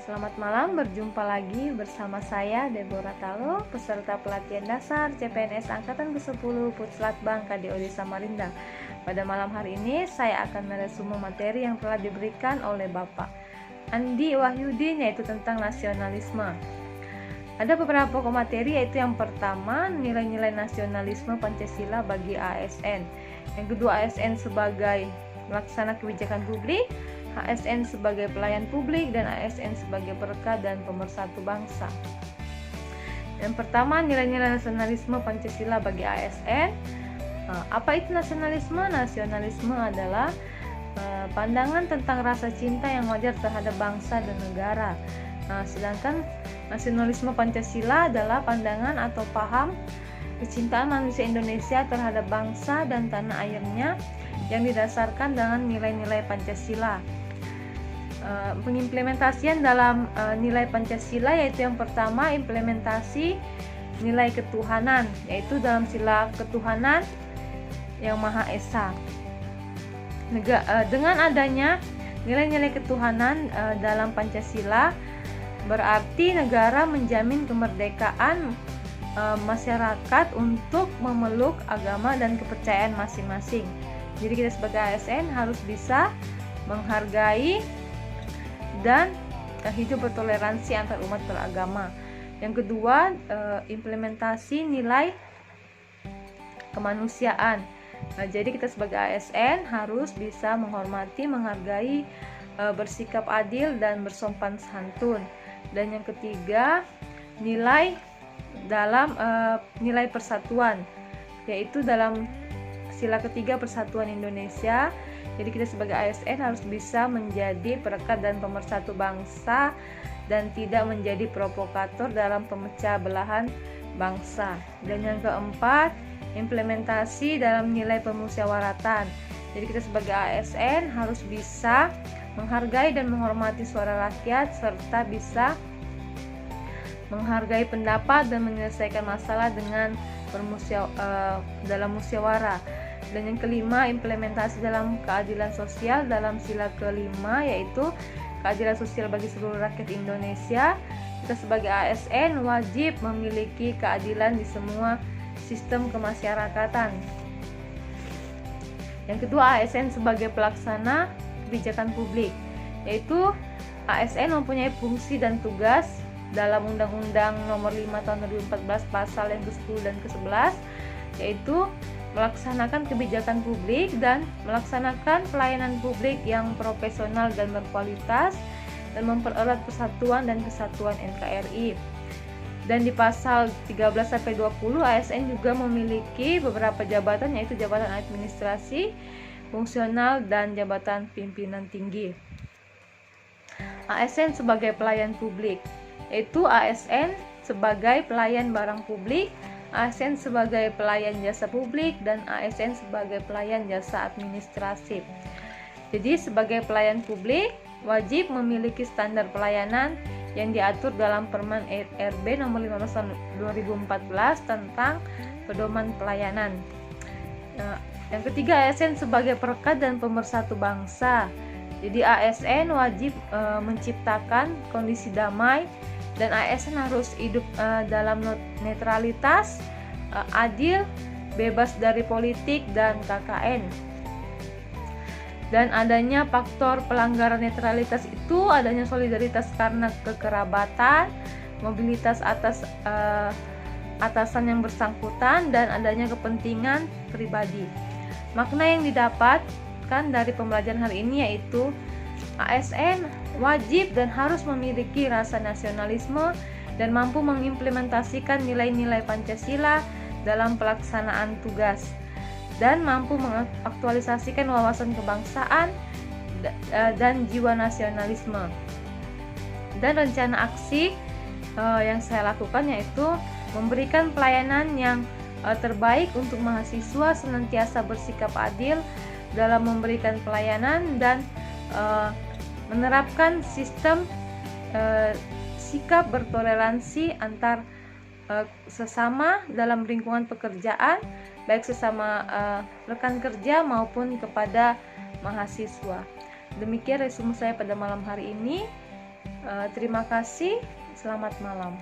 Selamat malam, berjumpa lagi bersama saya Deborah Talo, peserta pelatihan dasar CPNS Angkatan ke-10 Putslat Bank KDOD Samarinda. Pada malam hari ini saya akan meresume materi yang telah diberikan oleh Bapak Andi Wahyudi, yaitu tentang nasionalisme. Ada beberapa materi, yaitu yang pertama nilai-nilai nasionalisme Pancasila bagi ASN, yang kedua ASN sebagai pelaksana kebijakan publik, ASN sebagai pelayan publik, dan ASN sebagai perekat dan pemersatu bangsa. Yang pertama, nilai-nilai nasionalisme Pancasila bagi ASN. Apa itu nasionalisme? Nasionalisme adalah pandangan tentang rasa cinta yang wajar terhadap bangsa dan negara. Sedangkan nasionalisme Pancasila adalah pandangan atau paham kecintaan manusia Indonesia terhadap bangsa dan tanah airnya yang didasarkan dengan nilai-nilai Pancasila. Pengimplementasian dalam nilai Pancasila, yaitu yang pertama implementasi nilai ketuhanan, yaitu dalam sila ketuhanan yang Maha Esa. Dengan adanya nilai-nilai ketuhanan dalam Pancasila, berarti negara menjamin kemerdekaan masyarakat untuk memeluk agama dan kepercayaan masing-masing. Jadi kita sebagai ASN harus bisa menghargai dan hidup bertoleransi antar umat beragama. Yang kedua, implementasi nilai kemanusiaan. Jadi kita sebagai ASN harus bisa menghormati, menghargai, bersikap adil dan bersopan santun. Dan yang ketiga, nilai dalam nilai persatuan, yaitu dalam sila ketiga Persatuan Indonesia. Jadi kita sebagai ASN harus bisa menjadi perekat dan pemersatu bangsa dan tidak menjadi provokator dalam pemecah belahan bangsa. Dan yang keempat, implementasi dalam nilai pemusyawaratan. Jadi kita sebagai ASN harus bisa menghargai dan menghormati suara rakyat serta bisa menghargai pendapat dan menyelesaikan masalah dengan dalam musyawarah. Dan yang kelima, implementasi dalam keadilan sosial dalam sila kelima, yaitu keadilan sosial bagi seluruh rakyat Indonesia. Kita sebagai ASN wajib memiliki keadilan di semua sistem kemasyarakatan. Yang kedua, ASN sebagai pelaksana kebijakan publik, yaitu ASN mempunyai fungsi dan tugas dalam Undang-Undang Nomor 5 Tahun 2014 pasal yang ke-10 dan ke-11, yaitu melaksanakan kebijakan publik dan melaksanakan pelayanan publik yang profesional dan berkualitas dan mempererat persatuan dan kesatuan NKRI. Dan di pasal 13-20 ASN juga memiliki beberapa jabatan, yaitu jabatan administrasi, fungsional, dan jabatan pimpinan tinggi. ASN sebagai pelayan publik, yaitu ASN sebagai pelayan barang publik, ASN sebagai pelayan jasa publik, dan ASN sebagai pelayan jasa administratif. Jadi sebagai pelayan publik wajib memiliki standar pelayanan yang diatur dalam Permen RB Nomor 15 Tahun 2014 tentang pedoman pelayanan. Yang ketiga, ASN sebagai perekat dan pemersatu bangsa. Jadi ASN wajib menciptakan kondisi damai, dan ASN harus hidup dalam netralitas, adil, bebas dari politik dan KKN. Dan adanya faktor pelanggaran netralitas itu adanya solidaritas karena kekerabatan, mobilitas atasan yang bersangkutan, dan adanya kepentingan pribadi. Makna yang didapatkan dari pembelajaran hari ini yaitu ASN wajib dan harus memiliki rasa nasionalisme dan mampu mengimplementasikan nilai-nilai Pancasila dalam pelaksanaan tugas, dan mampu mengaktualisasikan wawasan kebangsaan dan jiwa nasionalisme. Dan rencana aksi yang saya lakukan yaitu memberikan pelayanan yang terbaik untuk mahasiswa, senantiasa bersikap adil dalam memberikan pelayanan, dan menerapkan sistem sikap bertoleransi antar sesama dalam lingkungan pekerjaan, baik sesama rekan kerja maupun kepada mahasiswa. Demikian resume saya pada malam hari ini. Terima kasih, selamat malam.